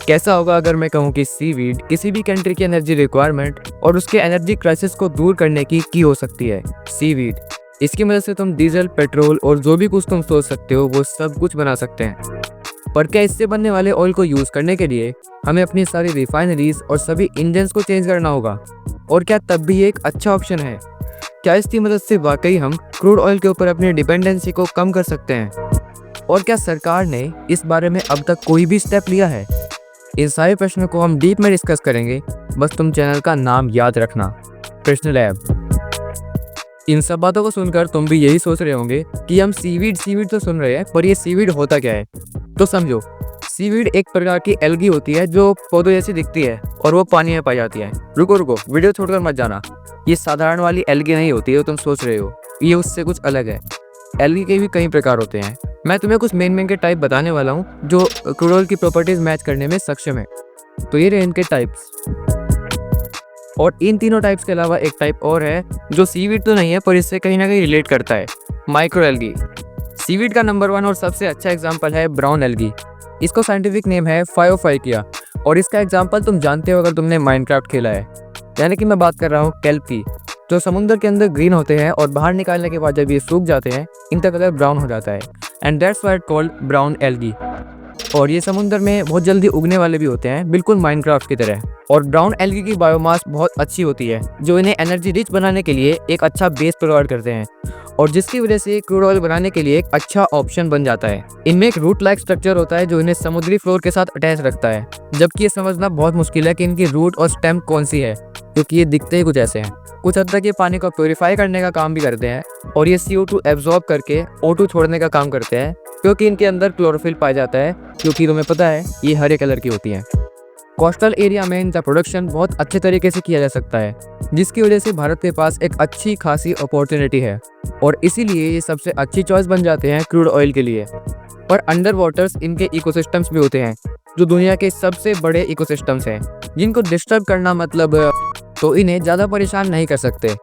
कैसा होगा अगर मैं कहूँ कि सीवीड किसी भी कंट्री की एनर्जी रिक्वायरमेंट और उसके एनर्जी क्राइसिस को दूर करने की हो सकती है। सीवीड, इसकी मदद से तुम डीजल, पेट्रोल और जो भी कुछ तुम सोच सकते हो वो सब कुछ बना सकते हैं। पर क्या इससे बनने वाले ऑयल को यूज करने के लिए हमें अपनी सारी रिफाइनरीज और सभी इंजन्स को चेंज करना होगा? और क्या तब भी एक अच्छा ऑप्शन है? क्या इसकी मदद से वाकई हम क्रूड ऑयल के ऊपर अपनी डिपेंडेंसी को कम कर सकते हैं? और क्या सरकार ने इस बारे में अब तक कोई भी स्टेप लिया है? इन सारे प्रश्नों को हम डीप में डिस्कस करेंगे। बस तुम चैनल का नाम याद रखना, प्रश्न लैब। इन सब बातों को सुनकर तुम भी यही सोच रहे होंगे कि हम सीवीड तो सुन रहे हैं, पर ये सीवीड होता क्या है? तो समझो, सीवीड एक प्रकार की एल्गी होती है जो पौधों जैसी दिखती है और वो पानी में पाई जाती है। रुको, वीडियो छोड़कर मत जाना। ये साधारण वाली एल्गी नहीं होती है जो तुम सोच रहे हो, ये उससे कुछ अलग है। एल्गी के भी कई प्रकार होते हैं। मैं तुम्हें कुछ मेन के टाइप बताने वाला हूँ जो क्रूड ऑयल की प्रॉपर्टीज मैच करने में सक्षम है। तो ये रहे इनके टाइप्स। और इन तीनों टाइप्स के अलावा एक टाइप और है जो सीवीड तो नहीं है पर इससे कहीं ना कहीं रिलेट करता है, माइक्रो एल्गी। सीवीड का नंबर 1 और सबसे अच्छा एग्जाम्पल है ब्राउन एल्गी। इसको साइंटिफिक नेम है फायोफाइकिया और इसका एग्जाम्पल तुम जानते हो अगर तुमने माइनक्राफ्ट खेला है। यानी कि मैं बात कर रहा हूँ केल्प की, जो समुद्र के अंदर ग्रीन होते हैं और बाहर निकालने के बाद जब ये सूख जाते हैं इनका कलर ब्राउन हो जाता है। And that's why it called brown algae. और ये समुद्र में बहुत जल्दी उगने वाले भी होते हैं, बिल्कुल माइनक्राफ्ट की तरह। और ब्राउन एल्गी की बायोमास बहुत अच्छी होती है जो इन्हें एनर्जी रिच बनाने के लिए एक अच्छा बेस प्रोवाइड करते हैं और जिसकी वजह से क्रूड ऑयल बनाने के लिए एक अच्छा ऑप्शन बन जाता है। इनमें एक रूट लाइक स्ट्रक्चर होता है जो इन्हें समुद्री फ्लोर के साथ अटैच रखता है, जबकि ये समझना बहुत मुश्किल है कि इनकी रूट और स्टेम कौन सी है, क्योंकि ये दिखते ही कुछ ऐसे हैं। कुछ हद तक ये पानी को प्योरीफाई करने का काम भी करते हैं और ये CO2 एब्जॉर्ब करके O2 छोड़ने का काम करते हैं, क्योंकि इनके अंदर क्लोरोफिल पाया जाता है, क्योंकि तुम्हें पता है ये हरे कलर की होती हैं। कोस्टल एरिया में इनका प्रोडक्शन बहुत अच्छे तरीके से किया जा सकता है, जिसकी वजह से भारत के पास एक अच्छी खासी अपॉर्चुनिटी है और इसीलिए ये सबसे अच्छी चॉइस बन जाते हैं क्रूड ऑयल के लिए। पर अंडर वाटर्स इनके इकोसिस्टम्स भी होते हैं जो दुनिया के सबसे बड़े इकोसिस्टम्स हैं, जिनको डिस्टर्ब करना मतलब तो इन्हें ज़्यादा परेशान नहीं कर सकते।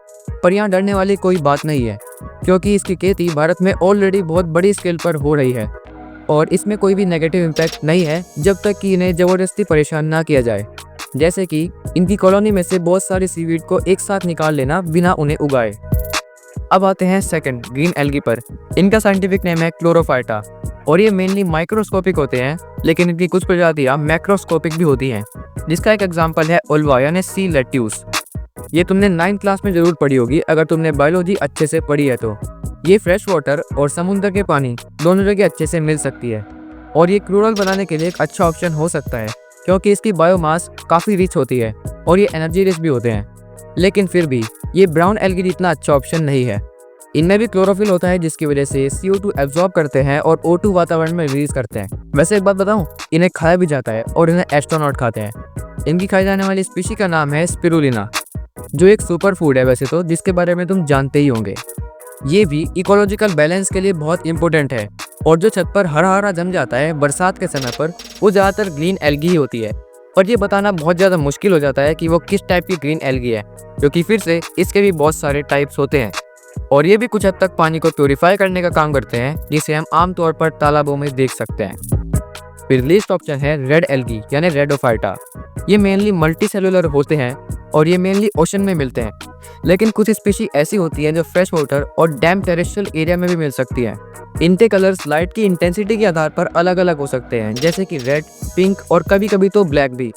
पर यहाँ डरने वाली कोई बात नहीं है, क्योंकि इसकी खेती भारत में ऑलरेडी बहुत बड़ी स्केल पर हो रही है और इसमें कोई भी नेगेटिव इम्पैक्ट नहीं है जब तक कि इन्हें ज़बरदस्ती परेशान ना किया जाए। जैसे कि इनकी कॉलोनी में से बहुत सारी सीवीड को एक साथ निकाल लेना बिना उन्हें उगाए। अब आते हैं सेकंड ग्रीन एल्गी पर। इनका साइंटिफिक नेम है क्लोरोफाइटा और ये मेनली माइक्रोस्कोपिक होते हैं, लेकिन इनकी कुछ प्रजातियाँ मैक्रोस्कोपिक भी होती हैं, जिसका एक एग्जाम्पल है ओल्वा यानी सी लेट्यूस। ये तुमने 9th क्लास में जरूर पढ़ी होगी अगर तुमने बायोलॉजी अच्छे से पढ़ी है तो। ये फ्रेश वाटर और समुद्र के पानी दोनों जगह अच्छे से मिल सकती है और ये क्रूड ऑयल बनाने के लिए एक अच्छा ऑप्शन हो सकता है, क्योंकि इसकी बायोमास काफ़ी रिच होती है और ये एनर्जी रिच भी होते हैं। लेकिन फिर भी ये ब्राउन एल्गी जितना अच्छा ऑप्शन नहीं है। इनमें भी क्लोरोफिल होता है, जिसकी वजह से CO2 एब्जॉर्ब करते हैं और O2 वातावरण में रिलीज करते हैं। वैसे एक बात बताऊं, इन्हें खाया भी जाता है और इन्हें एस्ट्रोनॉट खाते हैं। इनकी खाई जाने वाली स्पीशी का नाम है स्पिरुलिना, जो एक सुपर फूड है वैसे तो, जिसके बारे में तुम जानते ही होंगे। ये भी इकोलॉजिकल बैलेंस के लिए बहुत इंपॉर्टेंट है और जो छत पर हरा हरा जम जाता है बरसात के समय पर, वो ज़्यादातर ग्रीन एल्गी ही होती है। और ये बताना बहुत ज़्यादा मुश्किल हो जाता है कि वो किस टाइप की ग्रीन एल्गी है, क्योंकि फिर से इसके भी बहुत सारे टाइप्स होते हैं और ये भी कुछ हद तक पानी को प्योरीफाई करने का काम करते हैं, जिसे हम आमतौर पर तालाबों में देख सकते हैं। फिर लिस्ट ऑप्शन है रेड एल्गी यानी रेडोफाइटा। ये मेनली मल्टी सेलुलर होते हैं और ये मेनली ओशन में मिलते हैं, लेकिन कुछ स्पीशी ऐसी होती हैं जो फ्रेश वाटर और डैम टेरेस्ट्रियल एरिया में भी मिल सकती हैं। इनके कलर्स लाइट की इंटेंसिटी के आधार पर अलग अलग हो सकते हैं, जैसे कि रेड, पिंक और कभी कभी तो ब्लैक भी,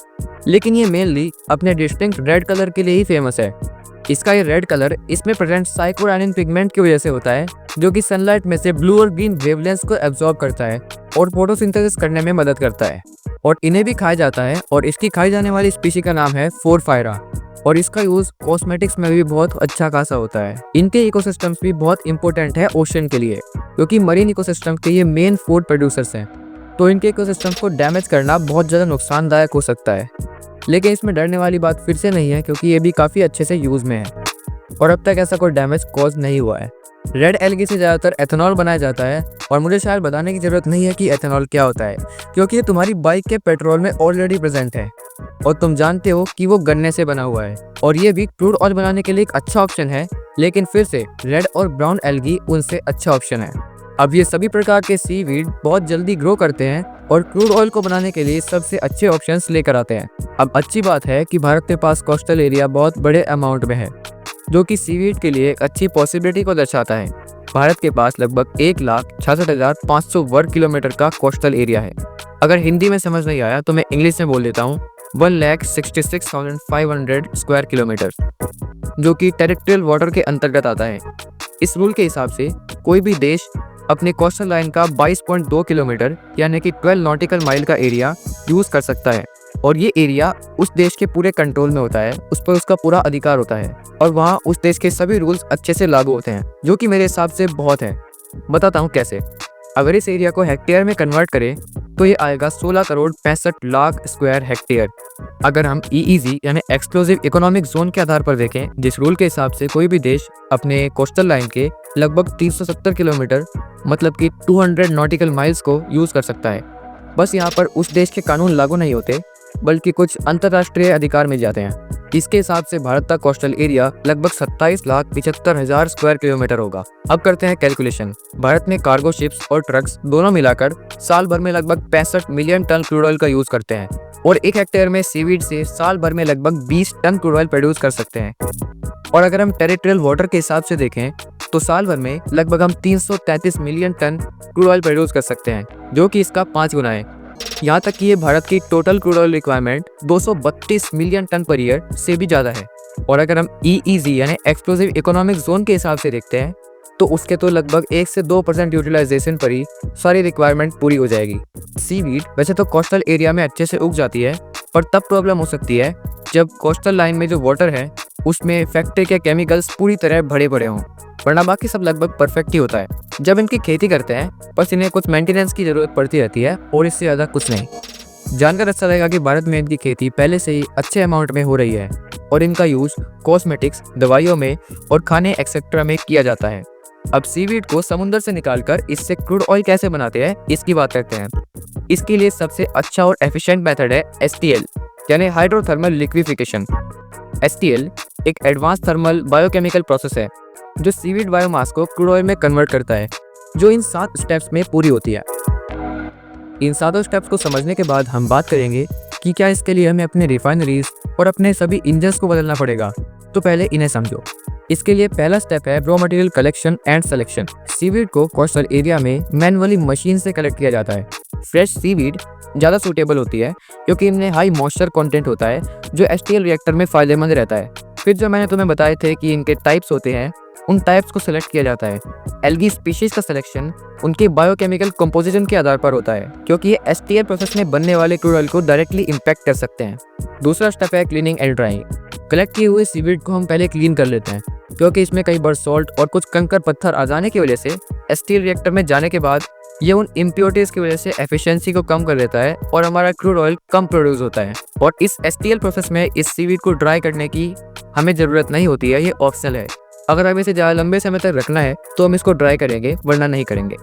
लेकिन ये मेनली अपने डिस्टिंक्ट रेड कलर के लिए ही फेमस है। इसका ये रेड कलर इसमें प्रेजेंट साइक्लोरानिन पिगमेंट की वजह से होता है, जो कि सनलाइट में से ब्लू और ग्रीन वेवलेंथ को एब्जॉर्ब करता है और फोटोसिंथेसिस करने में मदद करता है। और इन्हें भी खाया जाता है और इसकी खाई जाने वाली स्पीशी का नाम है फोरफायरा और इसका यूज कॉस्मेटिक्स में भी बहुत अच्छा खासा होता है। इनके इकोसिस्टम्स भी बहुत इंपॉर्टेंट है ओशन के लिए, क्योंकि मरीन इकोसिस्टम के ये मेन फूड प्रोड्यूसर्स हैं, तो इनके इकोसिस्टम्स को डैमेज करना बहुत ज़्यादा नुकसानदायक हो सकता है। लेकिन इसमें डरने वाली बात फिर से नहीं है, क्योंकि ये भी काफ़ी अच्छे से यूज़ में है और अब तक ऐसा कोई डैमेज कॉज नहीं हुआ है। रेड एल्गी से ज़्यादातर एथेनॉल बनाया जाता है और मुझे शायद बताने की ज़रूरत नहीं है कि एथेनॉल क्या होता है, क्योंकि ये तुम्हारी बाइक के पेट्रोल में ऑलरेडी प्रेजेंट है और तुम जानते हो कि वो गन्ने से बना हुआ है और ये भी क्रूड ऑयल बनाने के लिए एक अच्छा ऑप्शन है। लेकिन फिर से रेड और ब्राउन एल्गी उनसे अच्छा ऑप्शन है। अब ये सभी प्रकार के सीवीड बहुत जल्दी ग्रो करते हैं और क्रूड ऑयल को बनाने के लिए सबसे अच्छे ऑप्शंस लेकर आते हैं। अब अच्छी बात है कि भारत के पास कोस्टल एरिया बहुत बड़े अमाउंट में है, जो कि सीवीड के लिए एक अच्छी पॉसिबिलिटी को दर्शाता है। भारत के पास लगभग 1,66,500 वर्ग किलोमीटर का कोस्टल एरिया है। अगर हिंदी में समझ नहीं आया तो मैं इंग्लिश में बोल देता हूँ, 1,66,500 स्क्वायर किलोमीटर, जो कि टेरिटोरियल वाटर के अंतर्गत आता है। इस रूल के हिसाब से कोई भी देश अपने कोस्टल लाइन का 22.2 किलोमीटर यानी कि 12 नॉटिकल माइल का एरिया यूज कर सकता है, और ये एरिया उस देश के पूरे कंट्रोल में होता है, उस पर उसका पूरा अधिकार होता है, और वहाँ उस देश के सभी रूल्स अच्छे से लागू होते हैं, जो कि मेरे हिसाब से बहुत है। बताता हूँ कैसे। अगर इस एरिया को हेक्टेयर में कन्वर्ट करें तो ये आएगा 16,65,00,000 स्क्वायर हेक्टेयर। अगर हम EEZ यानी एक्सक्लूसिव इकोनॉमिक जोन के आधार पर देखें, जिस रूल के हिसाब से कोई भी देश अपने कोस्टल लाइन के लगभग 370 किलोमीटर मतलब कि 200 नॉटिकल माइल्स को यूज कर सकता है। बस यहाँ पर उस देश के कानून लागू नहीं होते, बल्कि कुछ अंतर्राष्ट्रीय अधिकार मिल जाते हैं। इसके हिसाब से भारत का कोस्टल एरिया लगभग 27,75,000 स्क्वायर किलोमीटर होगा। अब करते हैं कैलकुलेशन। भारत में कार्गो शिप्स और ट्रक्स दोनों मिलाकर साल भर में लगभग 65 मिलियन टन क्रूड ऑयल का यूज करते हैं, और 1 हेक्टेयर में सीवीड से साल भर में लगभग 20 टन क्रूड ऑयल प्रोड्यूस कर सकते हैं। और अगर हम टेरिटोरियल वाटर के हिसाब से देखें तो साल भर में लगभग हम 333 million ton crude oil produce कर सकते हैं, जो कि इसका 5 गुना है। यहाँ तक कि ये भारत की total crude oil requirement 232 million ton per year से भी ज़्यादा है। और अगर हम EEZ यानी एक्सक्लूसिव इकोनॉमिक जोन के हिसाब से देखते हैं तो उसके तो लगभग 1 से 2% यूटिलाइजेशन पर ही सारी रिक्वायरमेंट पूरी हो जाएगी। सीवीड वैसे तो कोस्टल एरिया में अच्छे से उग जाती है, पर तब प्रॉब्लम हो सकती है जब कोस्टल लाइन में जो वाटर है उसमें फैक्ट्री के केमिकल्स पूरी तरह भरे पड़े हों, वरना बाकी सब लगभग परफेक्ट ही होता है। जब इनकी खेती करते हैं बस इन्हें कुछ मेंटेनेंस की ज़रूरत पड़ती रहती है, और इससे ज़्यादा कुछ नहीं। जानकर अच्छा लगेगा कि भारत में इनकी खेती पहले से ही अच्छे अमाउंट में हो रही है, और इनका यूज़ कॉस्मेटिक्स, दवाइयों में और खाने एक्सेट्रा में किया जाता है। अब सीवीड को समुद्र से निकालकर इससे क्रूड ऑयल कैसे बनाते हैं इसकी बात करते हैं। इसके लिए सबसे अच्छा और एफिशिएंट मेथड है STL यानी हाइड्रोथर्मल लिक्विफिकेशन। STL एक एडवांस थर्मल बायोकेमिकल प्रोसेस है जो सीवीड बायोमास को क्रूड ऑयल में कन्वर्ट करता है, जो इन 7 स्टेप्स में पूरी होती है। इन 7 स्टेप्स को समझने के बाद हम बात करेंगे कि क्या इसके लिए हमें अपने रिफाइनरीज और अपने सभी इंजन्स को बदलना पड़ेगा। तो पहले इन्हें समझो। इसके लिए पहला स्टेप है raw material collection and selection. Seaweed को कोस्टल एरिया में मैनुअली मशीन से कलेक्ट किया जाता है। फ्रेश सीवीड ज़्यादा सूटेबल होती है क्योंकि इनमें हाई मॉइस्चर कंटेंट होता है, जो STL रिएक्टर में फ़ायदेमंद रहता है। फिर जो मैंने तुम्हें बताए थे कि इनके टाइप्स होते हैं, उन टाइप्स को सिलेक्ट किया जाता है। एल्गी स्पीशीज का सिलेक्शन उनके बायोकेमिकल कंपोजिशन के आधार पर होता है, क्योंकि ये STL प्रोसेस में बनने वाले क्रूड ऑयल को डायरेक्टली इम्पैक्ट कर सकते हैं। दूसरा स्टेप है क्लीनिंग एंड ड्राइंग। कलेक्ट किए हुए सीवीड को हम पहले क्लीन कर लेते हैं, क्योंकि इसमें कई बार सॉल्ट और कुछ कंकर पत्थर आ जाने की वजह से STL रिएक्टर में जाने के बाद ये उन इम्प्योरिटीज की वजह से एफिशिएंसी को कम कर देता है और हमारा क्रूड ऑयल कम प्रोड्यूस होता है। और इस STL प्रोसेस में इस सीवीड को ड्राई करने की हमें ज़रूरत नहीं होती है, ये ऑप्शनल है। अगर हमें इसे ज़्यादा लंबे समय तक रखना है तो हम इसको ड्राई करेंगे, वरना नहीं करेंगे।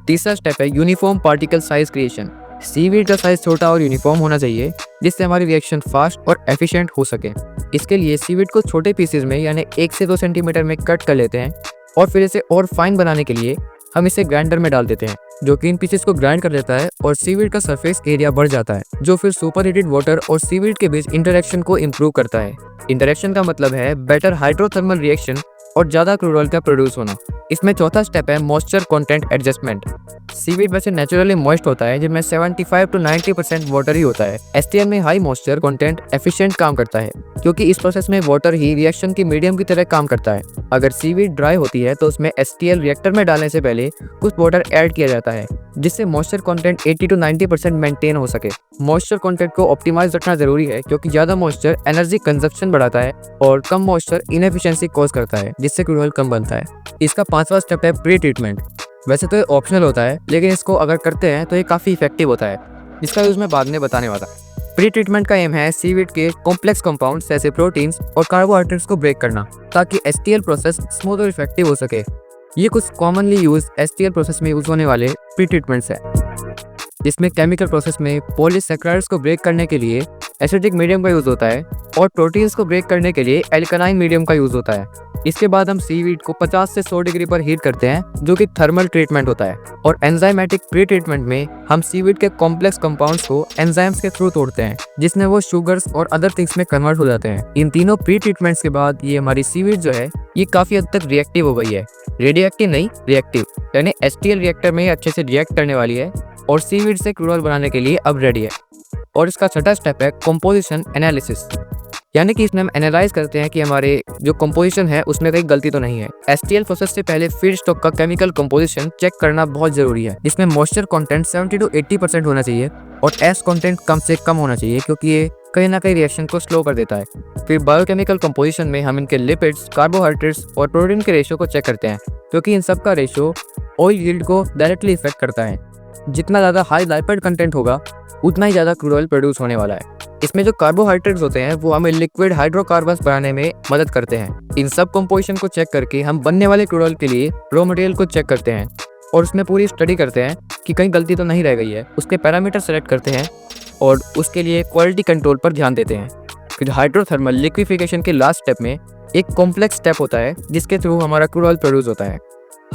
तीसरा स्टेप है uniform particle size creation. Seaweed का साइज छोटा और यूनिफॉर्म होना चाहिए, जिससे हमारी रिएक्शन फास्ट और एफिशिएंट हो सके। इसके लिए सीवीड को छोटे पीसेज में यानी 1 से 2 सेंटीमीटर में कट कर लेते हैं, और फिर इसे और फाइन बनाने के लिए हम इसे ग्राइंडर में डाल देते हैं, जो कि इन पीसेस को ग्राइंड कर देता है और सीवीड का सरफेस एरिया बढ़ जाता है, जो फिर सुपर हीटेड वाटर और सीवीड के बीच इंटरेक्शन को इम्प्रूव करता है। इंटरेक्शन का मतलब है बेटर हाइड्रोथर्मल रिएक्शन और ज़्यादा क्रूड ऑयल का प्रोड्यूस होना। इसमें चौथा स्टेप है मॉइस्चर कंटेंट एडजस्टमेंट। सीवीड वैसे नेचुरली मॉइस्ट होता है, जिनमें 75 to 90% वाटर ही होता है। STL में हाई मॉइस्चर कंटेंट एफिशिएंट काम करता है, क्योंकि इस प्रोसेस में वाटर ही रिएक्शन की मीडियम की तरह काम करता है। अगर सीवीड ड्राई होती है तो उसमें STL रिएक्टर में डालने से पहले कुछ वाटर ऐड किया जाता है, जिससे मॉइस्चर कंटेंट 80 to 90% मेंटेन हो सके। मॉइस्चर कंटेंट को ऑप्टिमाइज रखना जरूरी है, क्योंकि ज़्यादा मॉइस्चर एनर्जी कंजप्शन बढ़ाता है और कम मॉइस्चर इनएफिशिएंसी कॉज करता है, जिससे क्रूड ऑयल कम बनता है। इसका 5वां स्टेप है प्री ट्रीटमेंट। वैसे तो ये ऑप्शनल होता है, लेकिन इसको अगर करते हैं तो ये काफ़ी इफेक्टिव होता है। इसका यूज़ मैं बाद में बताने वाला। प्री ट्रीटमेंट का एम है सीवीड के कॉम्प्लेक्स कंपाउंड्स जैसे प्रोटीन्स और कार्बोहाइड्रेट्स को ब्रेक करना, ताकि STL प्रोसेस स्मूथ और इफेक्टिव हो सके। ये कुछ कॉमनली यूज STL प्रोसेस में यूज होने वाले प्री ट्रीटमेंट्स हैं, जिसमें केमिकल प्रोसेस में पॉलीसैकेराइड्स को ब्रेक करने के लिए एसिडिक मीडियम का यूज़ होता है, और प्रोटीन्स को ब्रेक करने के लिए एल्कलाइन मीडियम का यूज़ होता है। इसके बाद हम सीवीड को 50 से 100 डिग्री पर हीट करते हैं, जो कि थर्मल ट्रीटमेंट होता है। और एंजाइमेटिक प्री ट्रीटमेंट में हम सीवीड के कॉम्प्लेक्स कंपाउंड्स को एंजाइम्स के थ्रू तोड़ते हैं, जिसमें वो शुगर्स और अदर थिंग्स में कन्वर्ट हो जाते हैं। इन तीनों प्री ट्रीटमेंट्स के बाद ये हमारी सीवीड जो है ये काफी हद तक रिएक्टिव हो गई है। रेडियोएक्टिव नहीं, रिएक्टिव, यानी एचटीएल रिएक्टर में अच्छे से रिएक्ट करने वाली है और सीवीड से क्रूड ऑयल बनाने के लिए अब रेडी है। और इसका छठा स्टेप है कंपोजिशन एनालिसिस, यानी कि इसमें हम एनालाइज करते हैं कि हमारे जो कंपोजिशन है उसमें कहीं गलती तो नहीं है। एचटीएल प्रोसेस से पहले फीड स्टॉक का केमिकल कंपोजिशन चेक करना बहुत जरूरी है। इसमें मॉइस्चर कंटेंट 70 to 80% होना चाहिए और एस कंटेंट कम से कम होना चाहिए, क्योंकि ये कहीं ना कहीं रिएक्शन को स्लो कर देता है। फिर बायोकेमिकल कंपोजिशन में हम इनके लिपिड्स, कार्बोहाइड्रेट्स और प्रोटीन के रेशियो को चेक करते हैं, क्योंकि इन सब का रेशियो ऑयल यील्ड को डायरेक्टली इफेक्ट करता है। जितना ज़्यादा हाई लाइपिड कंटेंट होगा उतना ही ज़्यादा क्रूड ऑयल प्रोड्यूस होने वाला है। इसमें जो कार्बोहाइड्रेट्स होते हैं वो हमें लिक्विड हाइड्रोकार्बन्स बनाने में मदद करते हैं। इन सब कंपोजिशन को चेक करके हम बनने वाले क्रूड ऑयल के लिए रॉ मटेरियल को चेक करते हैं और उसमें पूरी स्टडी करते हैं कि कहीं गलती तो नहीं रह गई है। उसके पैरामीटर सेलेक्ट करते हैं और उसके लिए क्वालिटी कंट्रोल पर ध्यान देते हैं। फिर हाइड्रोथर्मल लिक्विफिकेशन के लास्ट स्टेप में एक कॉम्प्लेक्स स्टेप होता है जिसके थ्रू हमारा क्रूड ऑयल प्रोड्यूस होता है।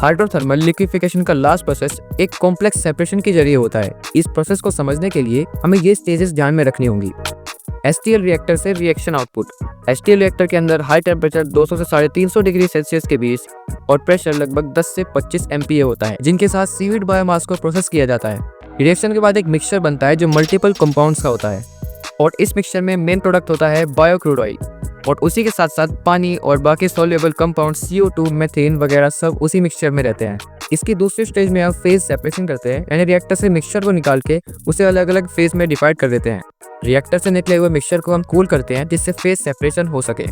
हाइड्रोथर्मल लिक्विफिकेशन का लास्ट प्रोसेस एक कॉम्प्लेक्स सेपरेशन के जरिए होता है। इस प्रोसेस को समझने के लिए हमें ये स्टेजेस ध्यान में रखनी होंगी। एचटीएल रिएक्टर से रिएक्शन आउटपुट। एचटीएल रिएक्टर के अंदर हाई टेम्परेचर 200 से 350 डिग्री सेल्सियस के बीच और प्रेशर लगभग 10 से 25 MPa होता है, जिनके साथ सीवीड बायोमास को प्रोसेस किया जाता है। रिएक्शन के बाद एक मिक्सचर बनता है जो मल्टीपल कंपाउंड्स का होता है और इस मिक्सचर में मेन प्रोडक्ट होता है बायो क्रूड ऑयल और उसी के साथ साथ पानी और बाकी सॉल्युबल कंपाउंड CO2, मीथेन वगैरह सब उसी मिक्सचर में रहते हैं। इसकी दूसरी स्टेज में हम फेज सेपरेशन करते हैं, यानी रिएक्टर से मिक्सचर को निकाल के उसे अलग अलग फेज में डिवाइड कर देते हैं। रिएक्टर से निकले हुए मिक्सचर को हम कूल करते हैं जिससे फेज सेपरेशन हो सके।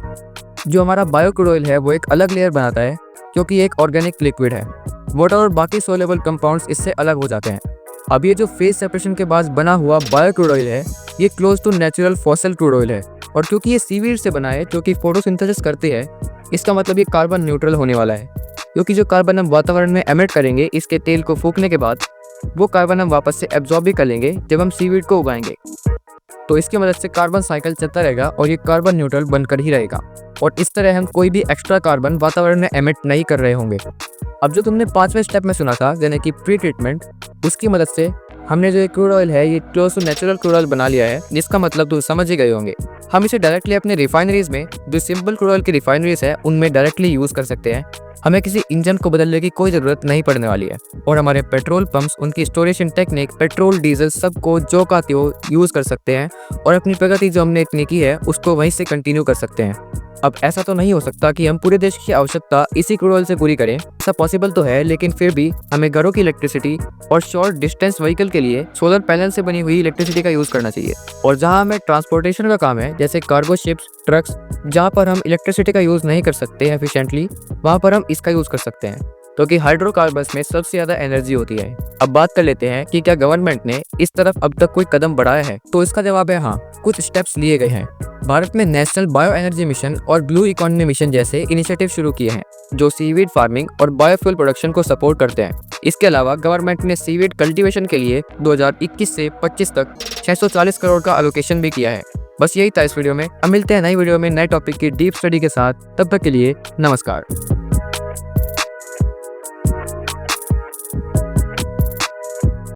जो हमारा बायो क्रूड ऑयल है वो एक अलग लेयर बनाता है, क्योंकि एक ऑर्गेनिक लिक्विड है। वाटर और बाकी सॉल्युबल कंपाउंड्स इससे अलग हो जाते हैं। अब ये जो फेज सेपरेशन के बाद बना हुआ बायो क्रूड ऑयल है ये close to natural fossil crude oil है और क्योंकि ये सीवीड से बना है जो कि फोटोसिंथेसिस करती है, इसका मतलब ये कार्बन न्यूट्रल होने वाला है, क्योंकि जो कार्बन हम वातावरण में एमिट करेंगे इसके तेल को फूकने के बाद वो कार्बन हम वापस से एब्जॉर्ब भी कर लेंगे जब हम सीवीड को उगाएंगे। तो इसकी मदद से कार्बन साइकिल चलता रहेगा और ये कार्बन न्यूट्रल बनकर ही रहेगा और इस तरह हम कोई भी एक्स्ट्रा कार्बन वातावरण में एमिट नहीं कर रहे होंगे। अब जो तुमने 5वें स्टेप में सुना था, यानी कि प्री ट्रीटमेंट, उसकी मदद से हमने जो क्रूड ऑयल है ये close to natural crude oil बना लिया है, जिसका मतलब तो समझ ही गए होंगे। हम इसे डायरेक्टली अपने रिफाइनरीज में, जो सिंपल क्रूड ऑयल की रिफाइनरीज है उनमें डायरेक्टली यूज कर सकते हैं। हमें किसी इंजन को बदलने की कोई ज़रूरत नहीं पड़ने वाली है और हमारे पेट्रोल पंप्स उनकी स्टोरेशन टेक्निक, पेट्रोल, डीजल सबको जो का त्यों यूज़ कर सकते हैं और अपनी प्रगति जो हमने इतनी की है उसको वहीं से कंटिन्यू कर सकते हैं। अब ऐसा तो नहीं हो सकता कि हम पूरे देश की आवश्यकता इसी क्रूड ऑयल से पूरी करें, ऐसा पॉसिबल तो है, लेकिन फिर भी हमें घरों की इलेक्ट्रिसिटी और शॉर्ट डिस्टेंस व्हीकल के लिए सोलर पैनल से बनी हुई इलेक्ट्रिसिटी का यूज़ करना चाहिए। और जहां हमें ट्रांसपोर्टेशन का काम है, जैसे कार्गो शिप्स, ट्रक्स, जहां पर हम इलेक्ट्रिसिटी का यूज़ नहीं कर सकते एफिशिएंटली, वहां पर हम इसका यूज़ कर सकते हैं, क्योंकि हाइड्रोकार्बन्स में सबसे ज़्यादा एनर्जी होती है। अब बात कर लेते हैं कि क्या गवर्नमेंट ने इस तरफ अब तक कोई कदम बढ़ाया है, तो इसका जवाब है हाँ, कुछ स्टेप्स लिए गए हैं। भारत में नेशनल बायो एनर्जी मिशन और ब्लू इकोनॉमी मिशन जैसे इनिशिएटिव शुरू किए हैं जो सीवीड फार्मिंग और बायोफ्यूल प्रोडक्शन को सपोर्ट करते हैं। इसके अलावा गवर्नमेंट ने सीवीड कल्टीवेशन के लिए 2021 से 25 तक 640 करोड़ का एलोकेशन भी किया है। बस यही था इस वीडियो में। अब मिलते हैं नई वीडियो में नए टॉपिक की डीप स्टडी के साथ। तब तक के लिए नमस्कार।